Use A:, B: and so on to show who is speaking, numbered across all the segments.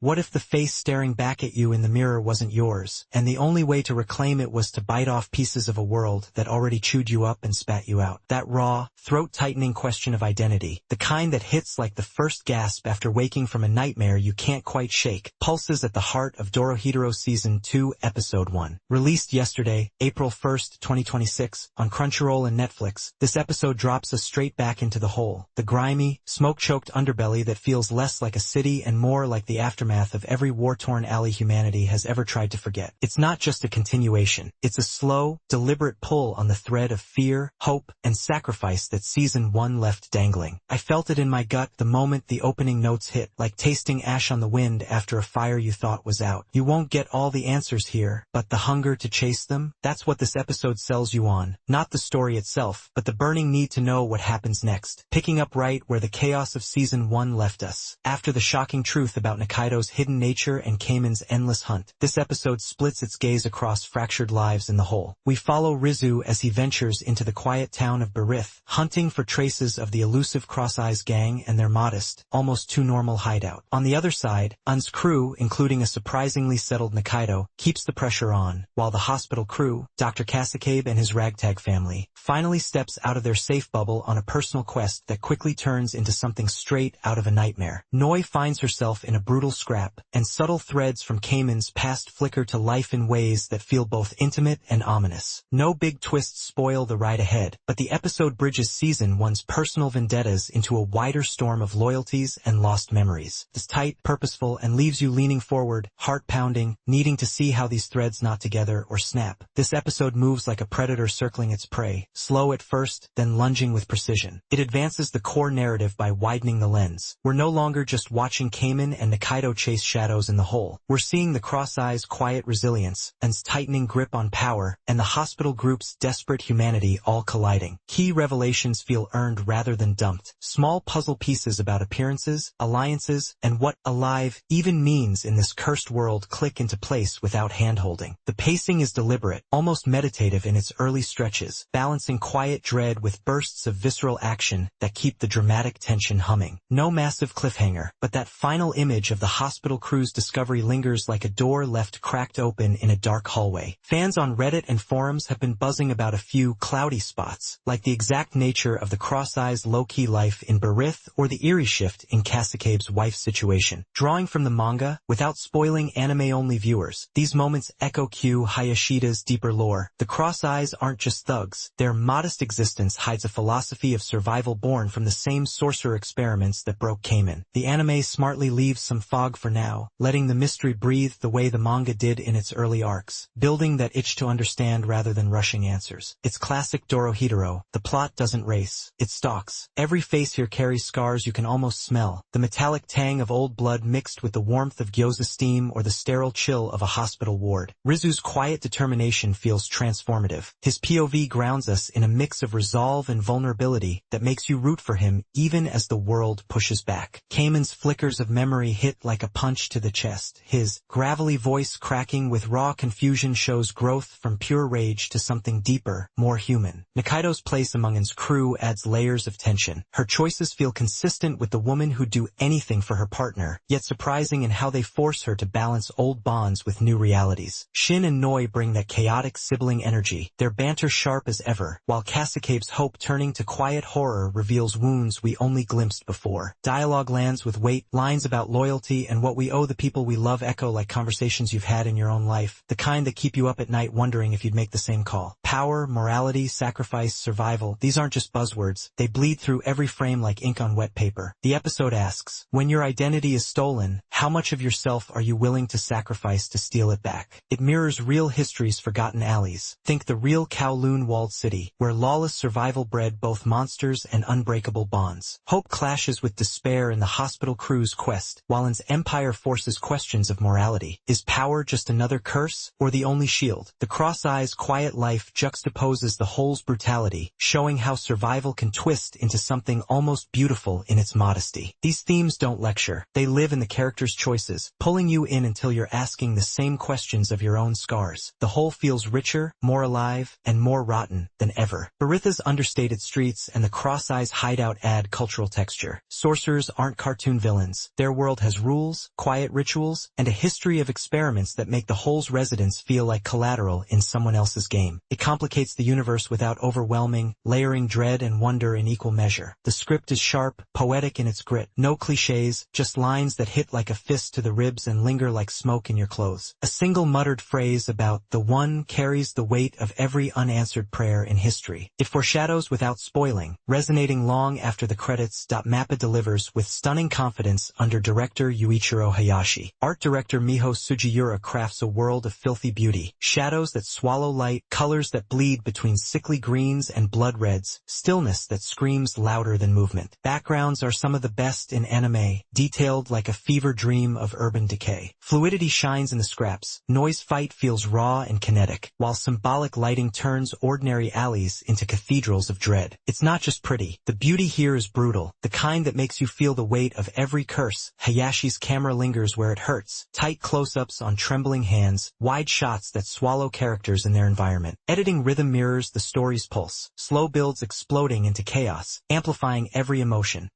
A: What if the face staring back at you in the mirror wasn't yours, and the only way to reclaim it was to bite off pieces of a world that already chewed you up and spat you out? That raw, throat-tightening question of identity, the kind that hits like the first gasp after waking from a nightmare you can't quite shake, pulses at the heart of Dorohedoro Season 2, Episode 1. Released yesterday, April 1st, 2026, on Crunchyroll and Netflix, this episode drops us straight back into the hole, the grimy, smoke-choked underbelly that feels less like a city and more like the aftermath of every war-torn alley humanity has ever tried to forget. It's not just a continuation, it's a slow, deliberate pull on the thread of fear, hope, and sacrifice that Season 1 left dangling. I felt it in my gut the moment the opening notes hit, like tasting ash on the wind after a fire you thought was out. You won't get all the answers here, but the hunger to chase them? That's what this episode sells you on. Not the story itself, but the burning need to know what happens next. Picking up right where the chaos of Season 1 left us. After the shocking truth about Nikaido's hidden nature and Kamen's endless hunt, this episode splits its gaze across fractured lives in the whole. We follow Rizu as he ventures into the quiet town of Berith, hunting for traces of the elusive Cross-Eyes gang and their modest, almost too normal hideout. On the other side, Un's crew, including a surprisingly settled Nikaido, keeps the pressure on, while the hospital crew, Dr. Kasakabe and his ragtag family, finally steps out of their safe bubble on a personal quest that quickly turns into something straight out of a nightmare. Noi finds herself in a brutal scrap, and subtle threads from Kamen's past flicker to life in ways that feel both intimate and ominous. No big twists spoil the ride ahead, but the episode bridges Season 1's personal vendettas into a wider storm of loyalties and lost memories. It's tight, purposeful, and leaves you leaning forward, heart-pounding, needing to see how these threads knot together or snap. This episode moves like a predator circling its prey, slow at first, then lunging with precision. It advances the core narrative by widening the lens. We're no longer just watching Kamen and Nikaido chase shadows in the hole. We're seeing the Cross-Eyes' quiet resilience, Un's tightening grip on power, and the hospital group's desperate humanity all colliding. Key revelations feel earned rather than dumped. Small puzzle pieces about appearances, alliances, and what alive even means in this cursed world click into place without hand-holding. The pacing is deliberate, almost meditative in its early stretches, balancing quiet dread with bursts of visceral action that keep the dramatic tension humming. No massive cliffhanger, but that final image of the hospital crew's discovery lingers like a door left cracked open in a dark hallway. Fans on Reddit and forums have been buzzing about a few cloudy spots, like the exact nature of the Cross-Eyes' low-key life in Berith or the eerie shift in Kasakabe's wife's situation. Drawing from the manga, without spoiling anime-only viewers, these moments echo Q Hayashida's deeper lore. The Cross-Eyes aren't just thugs. Their modest existence hides a philosophy of survival born from the same sorcerer experiments that broke Kamen. The anime smartly leaves some fog for now, letting the mystery breathe the way the manga did in its early arcs, building that itch to understand rather than rushing answers. It's classic Dorohedoro. The plot doesn't race, it stalks. Every face here carries scars you can almost smell, the metallic tang of old blood mixed with the warmth of gyoza steam or the sterile chill of a hospital ward. Rizu's quiet determination feels transformative. His POV grounds us in a mix of resolve and vulnerability that makes you root for him even as the world pushes back. Kamen's flickers of memory hit like a punch to the chest. His gravelly voice cracking with raw confusion shows growth from pure rage to something deeper, more human. Nikaido's place among his crew adds layers of tension. Her choices feel consistent with the woman who'd do anything for her partner, yet surprising in how they force her to balance old bonds with new realities. Shin and Noi bring that chaotic sibling energy, their banter sharp as ever, while Kasakabe's hope turning to quiet horror reveals wounds we only glimpsed before. Dialogue lands with weight, lines about loyalty and what we owe the people we love echo like conversations you've had in your own life, the kind that keep you up at night wondering if you'd make the same call. Power, morality, sacrifice, survival, these aren't just buzzwords, they bleed through every frame like ink on wet paper. The episode asks, when your identity is stolen, how much of yourself are you willing to sacrifice to steal it back? It mirrors real history's forgotten alleys. Think the real Kowloon walled city, where lawless survival bred both monsters and unbreakable bonds. Hope clashes with despair in the hospital crew's quest, while its empire forces questions of morality. Is power just another curse, or the only shield? The Cross-Eyes' quiet life juxtaposes the whole's brutality, showing how survival can twist into something almost beautiful in its modesty. These themes don't lecture, they live in the characters' choices, pulling you in until you're asking the same questions of your own scars. The whole feels richer, more alive, and more rotten than ever. Beritha's understated streets and the Cross-Eyes hideout add cultural texture. Sorcerers aren't cartoon villains. Their world has rules, rules, quiet rituals, and a history of experiments that make the whole's residents feel like collateral in someone else's game. It complicates the universe without overwhelming, layering dread and wonder in equal measure. The script is sharp, poetic in its grit. No cliches, just lines that hit like a fist to the ribs and linger like smoke in your clothes. A single muttered phrase about the one carries the weight of every unanswered prayer in history. It foreshadows without spoiling, resonating long after the credits. Mappa delivers with stunning confidence under director Yuichiro Hayashi. Art director Miho Sugiura crafts a world of filthy beauty. Shadows that swallow light, colors that bleed between sickly greens and blood reds, stillness that screams louder than movement. Backgrounds are some of the best in anime, detailed like a fever dream of urban decay. Fluidity shines in the scraps. Noise fight feels raw and kinetic, while symbolic lighting turns ordinary alleys into cathedrals of dread. It's not just pretty. The beauty here is brutal, the kind that makes you feel the weight of every curse. Hayashi's camera lingers where it hurts, tight close-ups on trembling hands, wide shots that swallow characters in their environment. Editing rhythm mirrors the story's pulse, slow builds exploding into chaos, amplifying every emotion.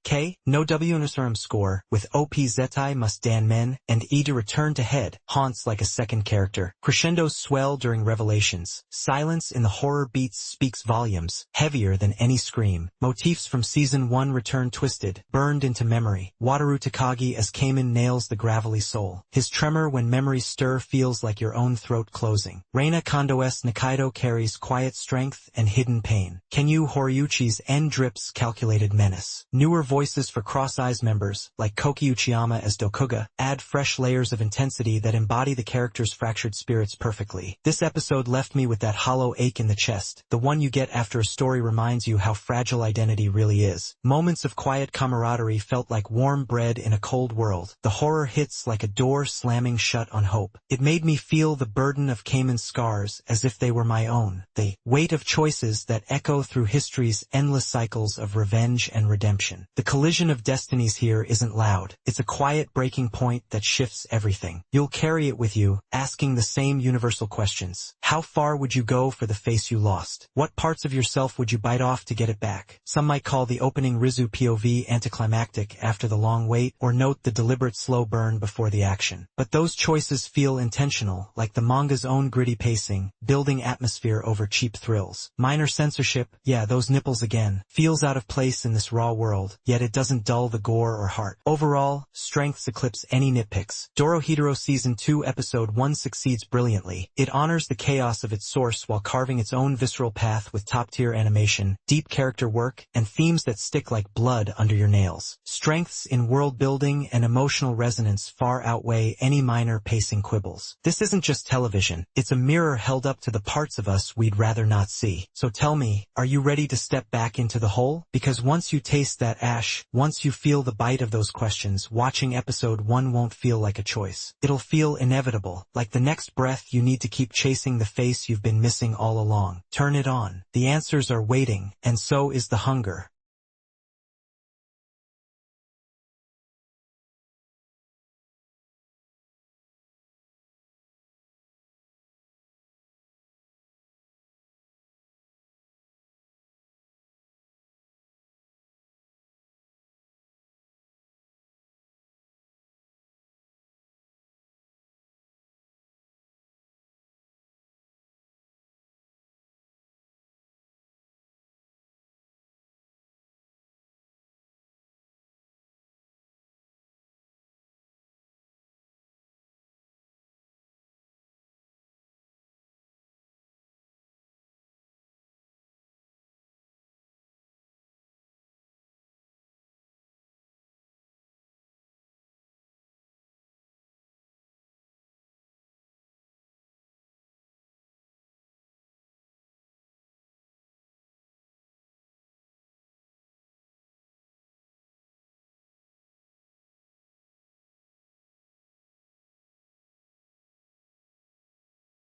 A: No WNSRM score, with OP Zetai Must Dan Men, and E to Return to Head, haunts like a second character. Crescendos swell during revelations. Silence in the horror beats speaks volumes, heavier than any scream. Motifs from Season 1 return twisted, burned into memory. Wataru Takagi as Kamen nails the gravelly soul. His tremor when memories stir feels like your own throat closing. Reina Kondo's Nikaido carries quiet strength and hidden pain. Kenyu Horiuchi's N drips calculated menace. Newer voices for Cross Eyes members, like Koki Uchiyama as Dokuga, add fresh layers of intensity that embody the character's fractured spirits perfectly. This episode left me with that hollow ache in the chest, the one you get after a story reminds you how fragile identity really is. Moments of quiet camaraderie felt like warm bread in a cold world. The horror hits like a door slamming shut on hope. It made me feel the burden of Kamen's scars as if they were my own. The weight of choices that echo through history's endless cycles of revenge and redemption. The collision of destinies here isn't loud. It's a quiet breaking point that shifts everything. You'll carry it with you, asking the same universal questions. How far would you go for the face you lost? What parts of yourself would you bite off to get it back? Some might call the opening Rizu POV anticlimactic after the long wait, or note the deliberate slow burn before the action. But those choices feel intentional, like the manga's own gritty pacing, building atmosphere over cheap thrills. Minor censorship, yeah, those nipples again, feels out of place in this raw world, yet it doesn't dull the gore or heart. Overall, strengths eclipse any nitpicks. Dorohedoro Season 2 Episode 1 succeeds brilliantly. It honors the chaos of its source while carving its own visceral path with top-tier animation, deep character work, and themes that stick like blood under your nails. Strengths in world building and emotional resonance far outweigh any minor pacing quibbles. This isn't just television, it's a mirror held up to the parts of us we'd rather not see. So tell me, are you ready to step back into the hole? Because once you taste that ash, once you feel the bite of those questions, watching episode 1 won't feel like a choice. It'll feel inevitable, like the next breath you need to keep chasing the face you've been missing all along. Turn it on. The answers are waiting, and so is the hunger.